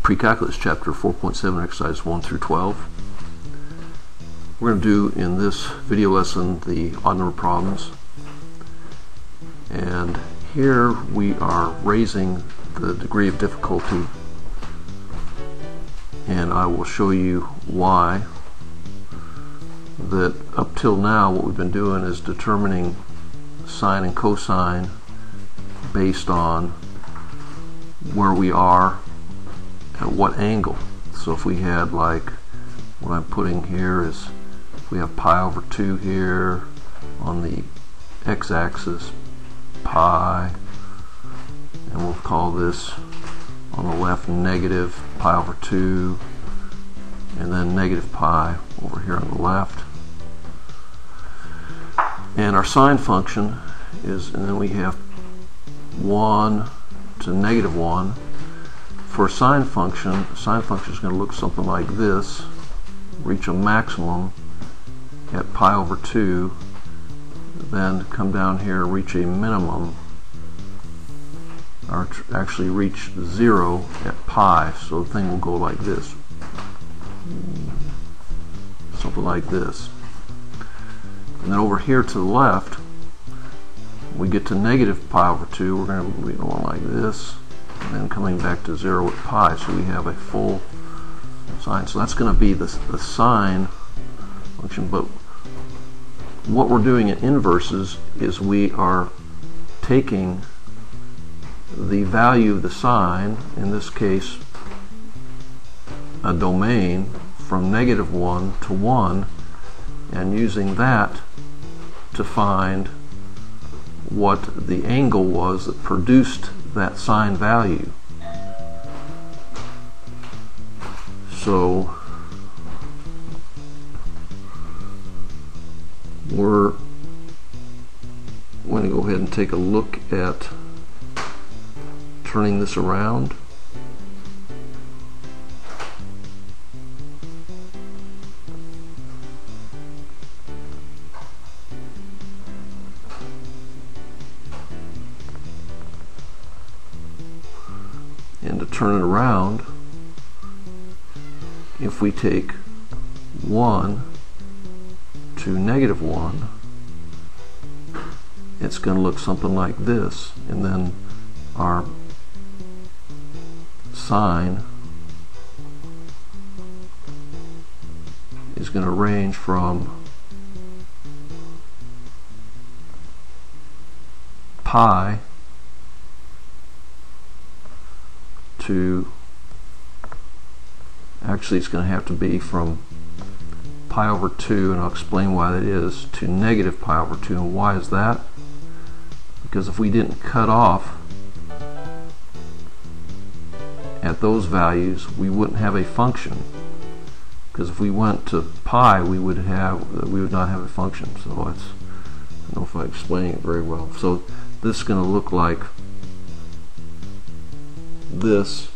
Precalculus chapter 4.7 exercise 1 through 12. We're going to do in this video lesson the odd number problems, and here we are raising the degree of difficulty, and I will show you why. That up till now what we've been doing is determining sine and cosine based on where we are at what angle. So if we had, like, what I'm putting here is, we have pi over 2 here on the x-axis, pi, and we'll call this on the left negative pi over 2, and then negative pi over here on the left. And our sine function is, and then we have 1 to negative 1. For a sine function is going to look something like this, reach a maximum at pi over 2, then come down here, reach a minimum, or actually reach 0 at pi, so the thing will go like this, something like this. And then over here to the left, we get to negative pi over 2, we're going to be going like this, and then coming back to 0 at pi, so we have a full sine. So that's going to be the sine function. But what we're doing in inverses is we are taking the value of the sine, in this case a domain, from negative 1 to 1, and using that to find what the angle was that produced that sine value. So we're going to go ahead and take a look at turning this around. And to turn it around, if we take 1 to negative 1, it's going to look something like this, and then our sine is going to range from pi to, actually it's going to have to be from pi over 2, and I'll explain why that is, to negative pi over 2. And why is that? Because if we didn't cut off at those values, we wouldn't have a function. Because if we went to pi, we would not have a function. So it's, I don't know if I'm explaining it very well. So this is going to look like this,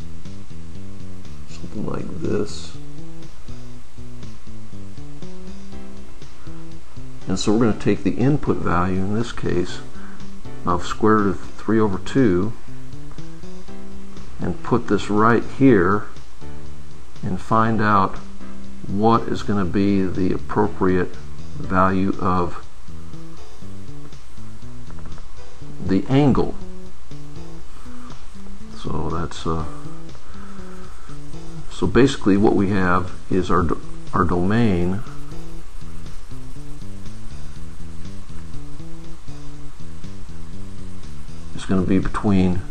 something like this. And so we're going to take the input value, in this case, of square root of 3 over 2, and put this right here and find out what is going to be the appropriate value of the angle. So that's so basically what we have is our domain is going to be between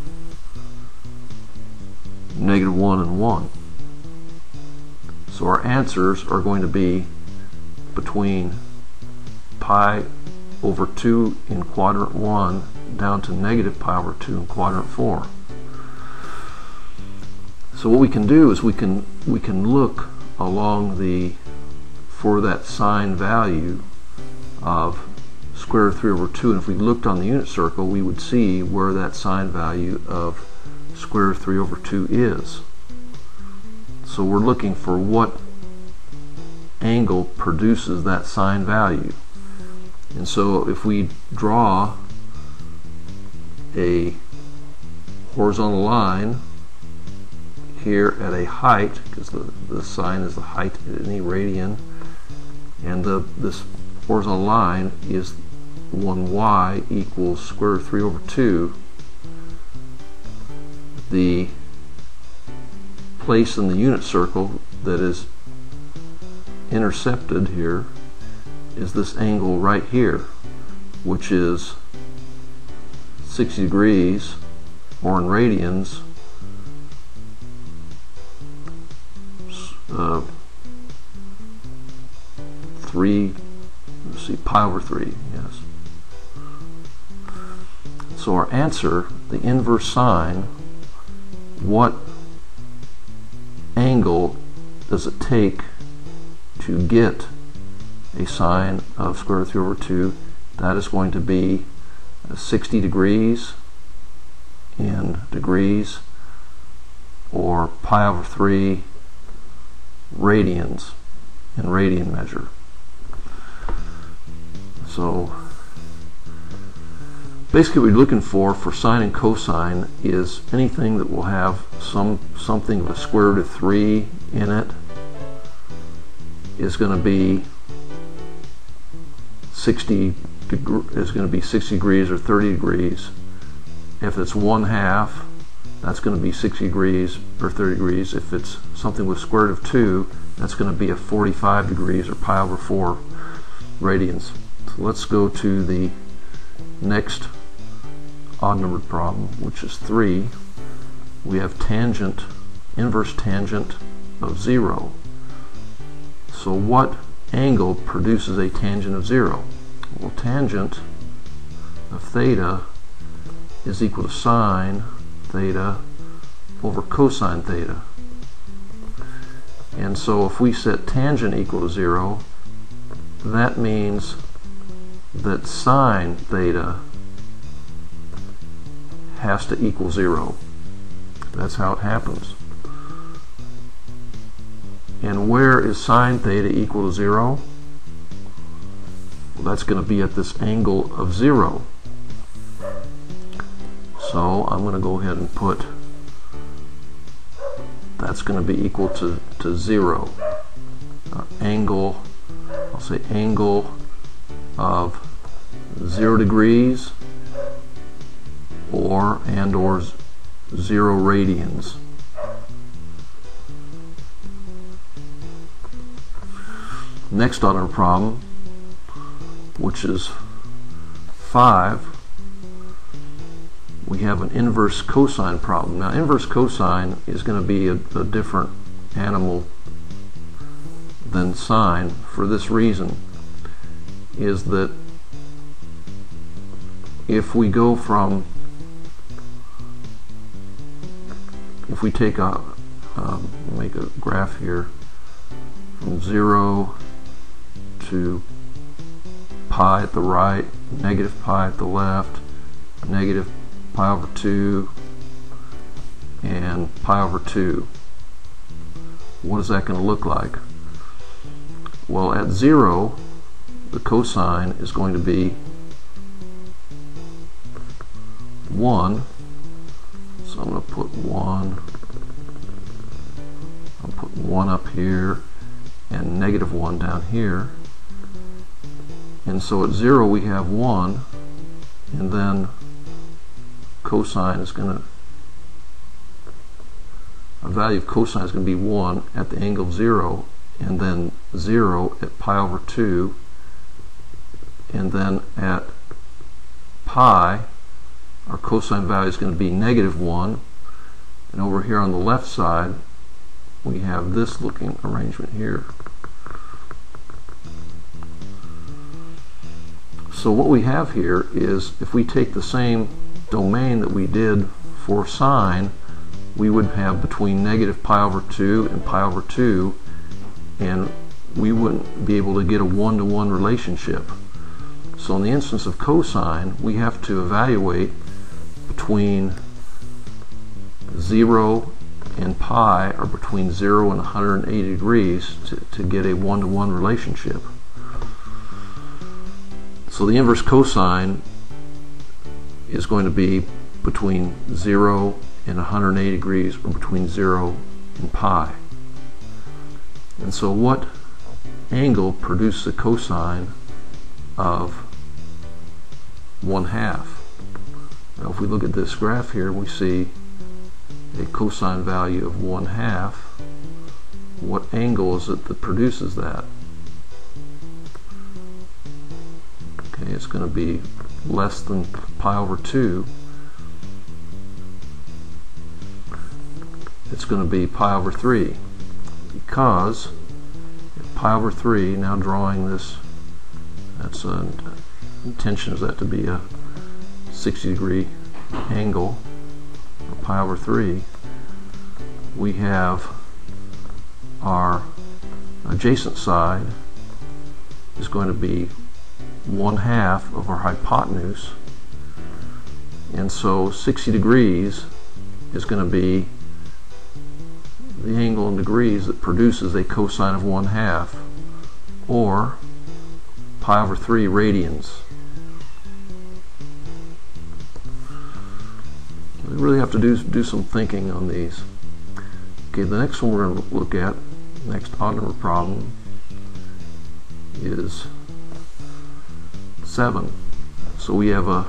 negative 1 and 1. So our answers are going to be between pi over 2 in quadrant 1 down to negative pi over 2 in quadrant 4. So what we can do is we can look along for that sine value of square root of 3 over 2, and if we looked on the unit circle, we would see where that sine value of square root of 3 over 2 is. So we're looking for what angle produces that sine value. And so if we draw a horizontal line here at a height, because the sine is the height at any radian, and this horizontal line is 1y equals square root of 3 over 2. The place in the unit circle that is intercepted here is this angle right here, which is 60 degrees, or in radians, pi over 3, yes. So our answer, the inverse sine, what angle does it take to get a sine of square root of 3 over 2? That is going to be 60 degrees in degrees, or pi over 3 radians in radian measure. So basically what we're looking for sine and cosine is anything that will have something of a square root of 3 in it is going to be 60 degrees or 30 degrees. If it's 1/2, that's going to be 60 degrees or 30 degrees. If it's something with square root of 2, that's going to be a 45 degrees or pi over 4 radians. So let's go to the next odd numbered problem, which is 3. We have tangent, inverse tangent of 0. So what angle produces a tangent of 0? Well, tangent of theta is equal to sine theta over cosine theta. And so if we set tangent equal to 0, that means that sine theta has to equal 0. That's how it happens. And where is sine theta equal to 0? Well, that's going to be at this angle of 0. So I'm going to go ahead and put that's going to be equal to 0. Angle, I'll say angle of 0 degrees or 0 radians. Next on our problem, which is 5, we have an inverse cosine problem. Now, inverse cosine is going to be a different animal than sine for this reason, is that if we go from, if we take make a graph here from 0 to pi at the right, negative pi at the left, negative pi over 2, and pi over 2. What is that going to look like? Well, at 0, the cosine is going to be 1. So I'm going to put 1. I'll put 1 up here and negative 1 down here. And so at 0 we have 1, and then cosine is going to, a value of cosine is going to be 1 at the angle of 0, and then 0 at pi over 2, and then at pi our cosine value is going to be negative 1, and over here on the left side we have this looking arrangement here. So what we have here is, if we take the same domain that we did for sine, we would have between negative pi over 2 and pi over 2, and we wouldn't be able to get a one-to-one relationship. So in the instance of cosine, we have to evaluate between 0 and pi, or between 0 and 180 degrees to get a one-to-one relationship. So the inverse cosine is going to be between 0 and 180 degrees, or between 0 in pi. And so what angle produces a cosine of 1/2? Now if we look at this graph here, we see a cosine value of 1/2. What angle is it that produces that? Okay, it's going to be less than pi over 2. It's going to be pi over 3, because if pi over 3, now drawing this, that's intention is that to be a 60-degree angle, or pi over 3, we have our adjacent side is going to be 1/2 of our hypotenuse, and so 60 degrees is going to be the angle in degrees that produces a cosine of 1/2, or pi over 3 radians. We really have to do some thinking on these. Okay, the next one we're going to look at, next odd number problem, is 7. So we have a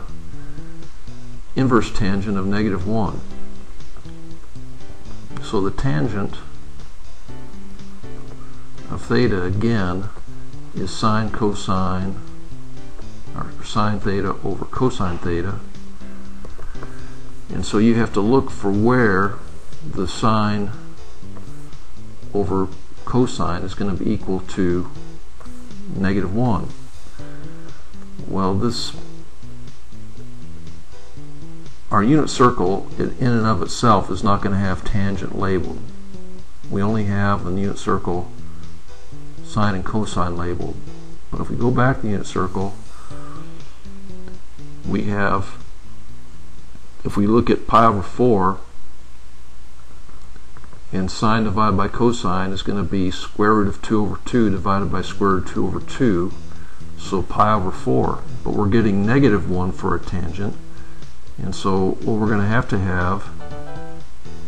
inverse tangent of -1. So the tangent of theta again is sine cosine, or sine theta over cosine theta. And so you have to look for where the sine over cosine is going to be equal to -1. Well, our unit circle in and of itself is not going to have tangent labeled. We only have the unit circle sine and cosine labeled. But if we go back to the unit circle, we have, if we look at pi over 4, and sine divided by cosine is going to be square root of 2 over 2 divided by square root of 2 over 2, so pi over 4. But we're getting -1 for a tangent, and so what we're going to have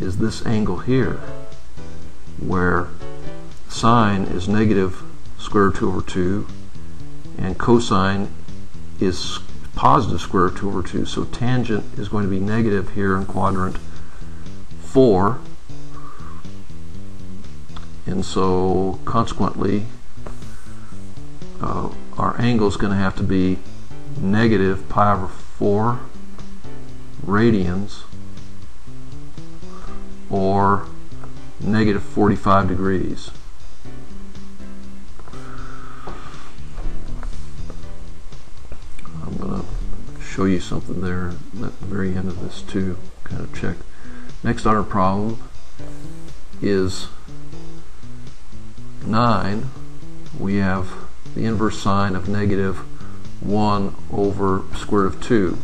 is this angle here, where sine is negative square root of 2 over 2, and cosine is positive square root of 2 over 2. So tangent is going to be negative here in quadrant 4. And so consequently our angle is going to have to be negative pi over 4 radians, or negative 45 degrees. I'm going to show you something there at the very end of this to kind of check. Next on our problem is 9. We have the inverse sine of -1 over square root of 2.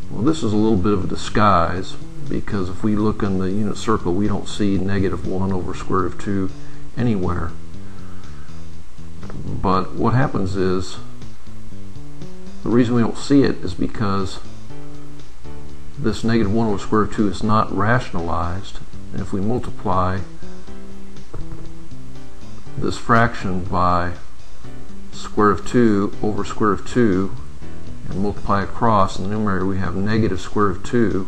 Well, this is a little bit of a disguise, because if we look in the unit circle, we don't see -1 over square root of 2 anywhere. But what happens is, the reason we don't see it is because this -1 over square root of 2 is not rationalized, and if we multiply this fraction by square root of 2 over square root of 2 and multiply across, in the numerator we have negative square root of 2,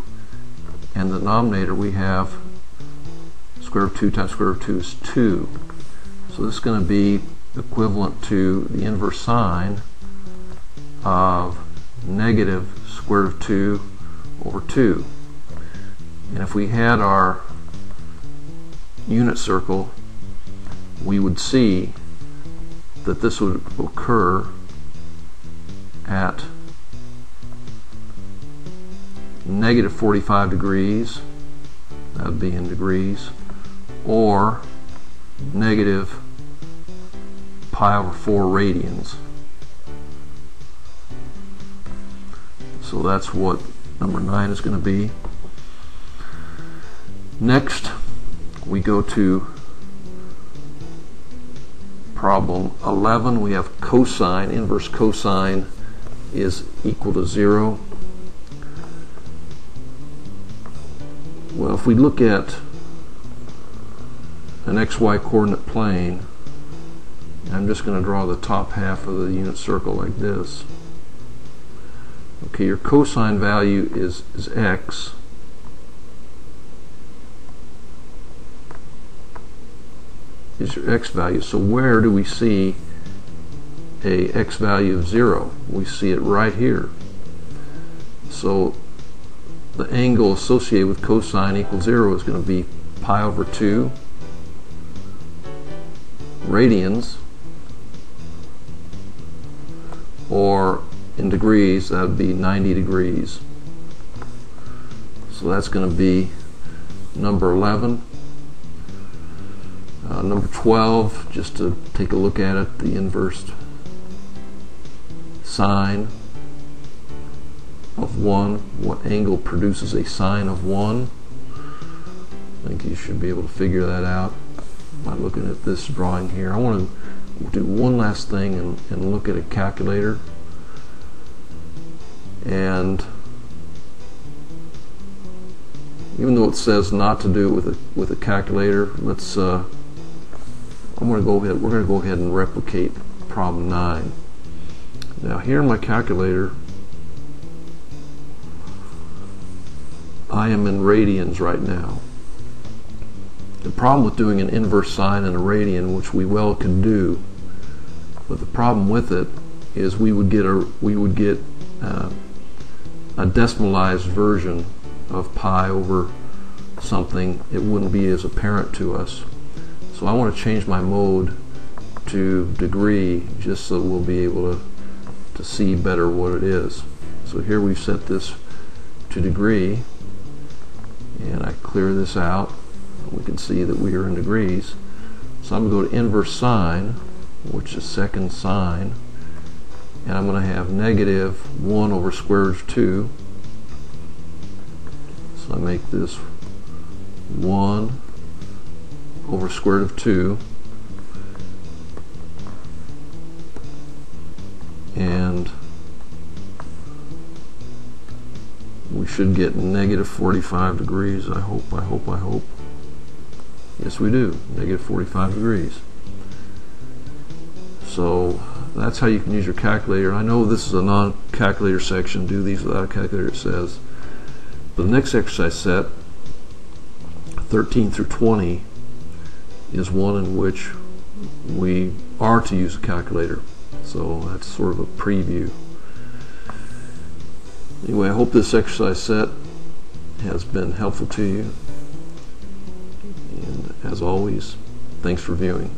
and the denominator we have square root of 2 times square root of 2 is 2. So this is going to be equivalent to the inverse sine of negative square root of 2 over 2. And if we had our unit circle, we would see that this would occur at negative 45 degrees, that would be in degrees, or negative pi over 4 radians. So that's what number 9 is going to be. Next, we go to problem 11. We have cosine, inverse cosine is equal to 0. Well, if we look at an XY coordinate plane. I'm just going to draw the top half of the unit circle like this. Okay, your cosine value is x. Is your x value. So where do we see a x value of 0? We see it right here. So the angle associated with cosine equals 0 is going to be pi over 2 radians, or in degrees that would be 90 degrees. So that's going to be number 11. Number 12, just to take a look at it, the inverse sine of 1. What angle produces a sine of 1? I think you should be able to figure that out by looking at this drawing here. I want to do one last thing and look at a calculator. And even though it says not to do it with a calculator, let's we're going to go ahead and replicate problem 9. Now here in my calculator, I am in radians right now. The problem with doing an inverse sine in a radian, which we well can do, but the problem with it is we would get a decimalized version of pi over something. It wouldn't be as apparent to us. So I want to change my mode to degree, just so we'll be able to see better what it is. So here we've set this to degree, and I clear this out. We can see that we are in degrees. So I'm going to go to inverse sine, which is second sine, and I'm going to have negative 1 over square root of 2. So I make this 1 over square root of 2, and we should get negative 45 degrees. I hope. Yes, we do. Negative 45 degrees. So that's how you can use your calculator. I know this is a non-calculator section. Do these without a calculator, it says. But the next exercise set, 13 through 20, is one in which we are to use a calculator. So that's sort of a preview. Anyway, I hope this exercise set has been helpful to you. And as always, thanks for viewing.